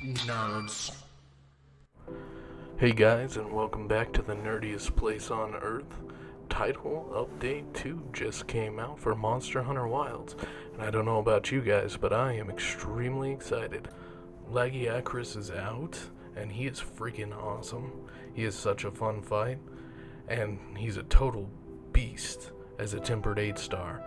Nerds. Hey guys, and welcome back to the nerdiest place on earth. Title Update 2 just came out for Monster Hunter Wilds, and I don't know about you guys, but I am extremely excited. Lagiacrus is out, and he is freaking awesome. He is such a fun fight, and he's a total beast as a tempered 8-star.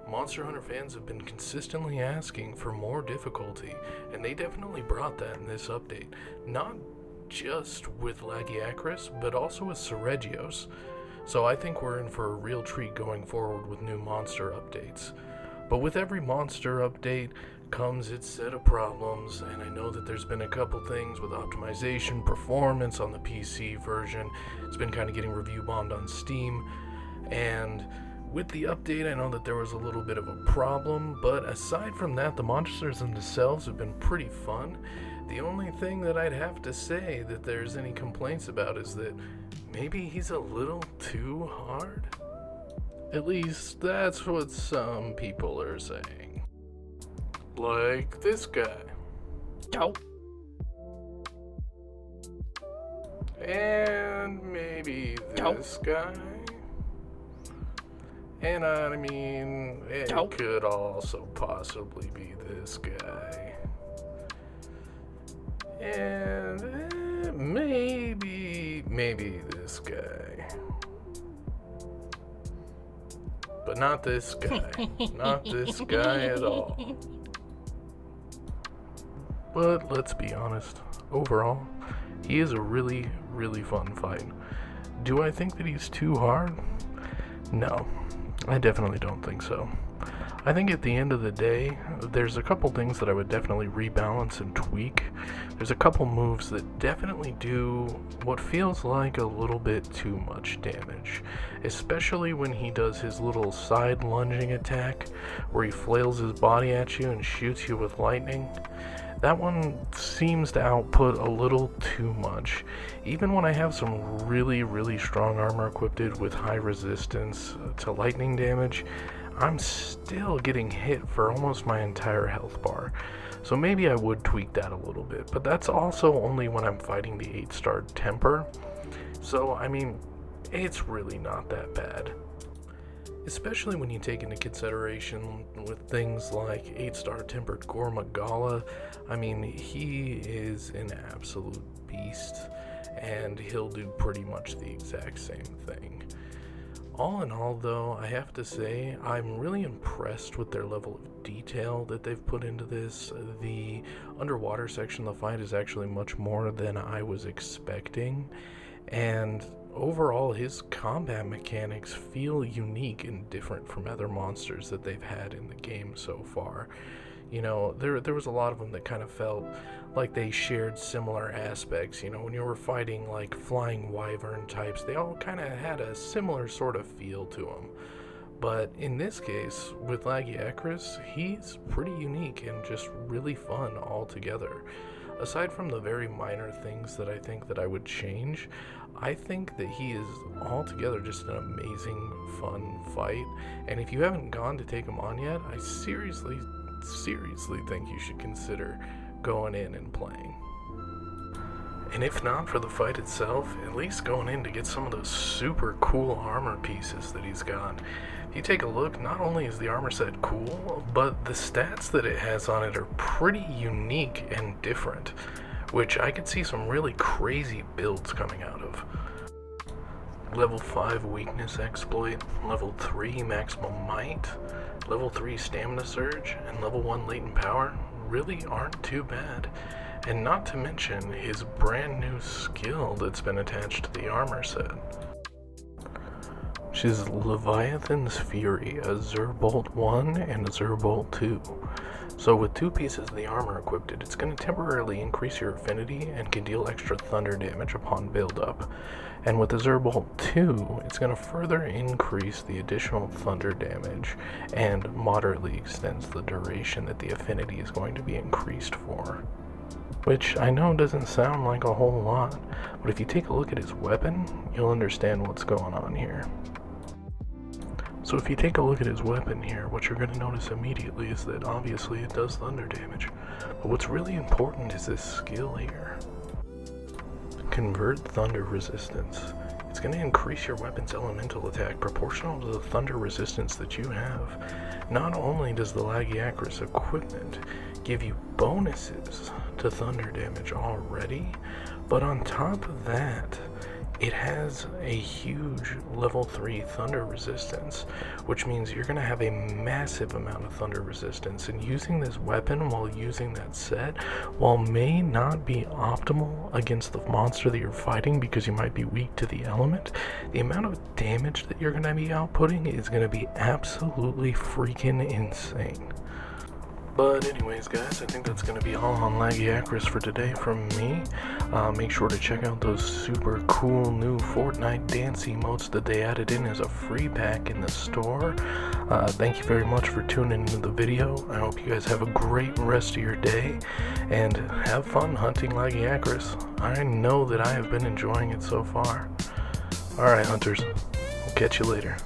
Monster Hunter fans have been consistently asking for more difficulty, and they definitely brought that in this update. Not just with Lagiacrus, but also with Seregios. So I think we're in for a real treat going forward with new monster updates. But with every monster update comes its set of problems, and I know that there's been a couple things with optimization, performance on the PC version. It's been kind of getting review bombed on Steam, and with the update, I know that there was a little bit of a problem, but aside from that, the monsters themselves have been pretty fun. The only thing that I'd have to say that there's any complaints about is that maybe he's a little too hard. At least that's what some people are saying. Like this guy. Go. And maybe this guy. And I mean, it could also possibly be this guy. And maybe this guy. But not this guy. Not this guy at all. But let's be honest, overall, he is a really, really fun fight. Do I think that he's too hard? No, I definitely don't think so. I think at the end of the day, there's a couple things that I would definitely rebalance and tweak. There's a couple moves that definitely do what feels like a little bit too much damage, especially when he does his little side lunging attack where he flails his body at you and shoots you with lightning. That one seems to output a little too much. Even when I have some really, really strong armor equipped with high resistance to lightning damage, I'm still getting hit for almost my entire health bar. So maybe I would tweak that a little bit, but that's also only when I'm fighting the 8-star temper. So, I mean, it's really not that bad. Especially when you take into consideration with things like 8-star tempered Gormagala. I mean, he is an absolute beast, and he'll do pretty much the exact same thing. All in all, though, I have to say, I'm really impressed with their level of detail that they've put into this. The underwater section of the fight is actually much more than I was expecting, and overall, his combat mechanics feel unique and different from other monsters that they've had in the game so far. You know, there was a lot of them that kind of felt like they shared similar aspects. You know, when you were fighting like flying wyvern types, they all kind of had a similar sort of feel to them. But in this case, with Lagiacrus, he's pretty unique and just really fun altogether. Aside from the very minor things that I think that I would change, I think that he is altogether just an amazing, fun fight. And if you haven't gone to take him on yet, I seriously think you should consider going in and playing. And if not for the fight itself, at least going in to get some of those super cool armor pieces that he's got. If you take a look, not only is the armor set cool, but the stats that it has on it are pretty unique and different, which I could see some really crazy builds coming out of. Level 5 weakness exploit, level 3 maximum might, level 3 stamina surge, and level 1 latent power really aren't too bad. And not to mention his brand new skill that's been attached to the armor set, which is Leviathan's Fury, a Zerbolt 1 and a Zerbolt 2. So with 2 pieces of the armor equipped, it's going to temporarily increase your affinity and can deal extra thunder damage upon build-up. And with the Zerbolt 2, it's going to further increase the additional thunder damage and moderately extends the duration that the affinity is going to be increased for. Which I know doesn't sound like a whole lot, but if you take a look at his weapon, you'll understand what's going on here. So if you take a look at his weapon here, what you're going to notice immediately is that obviously it does thunder damage. But what's really important is this skill here. Convert Thunder Resistance. It's going to increase your weapon's elemental attack proportional to the thunder resistance that you have. Not only does the Lagiacrus equipment give you bonuses to thunder damage already, but on top of that, it has a huge level 3 thunder resistance, which means you're going to have a massive amount of thunder resistance, and using this weapon while using that set, while may not be optimal against the monster that you're fighting because you might be weak to the element, the amount of damage that you're going to be outputting is going to be absolutely freaking insane. But anyways, guys, I think that's going to be all on Lagiacrus for today from me. Make sure to check out those super cool new Fortnite dance emotes that they added in as a free pack in the store. Thank you very much for tuning into the video. I hope you guys have a great rest of your day, and have fun hunting Lagiacrus. I know that I have been enjoying it so far. Alright, hunters. I'll catch you later.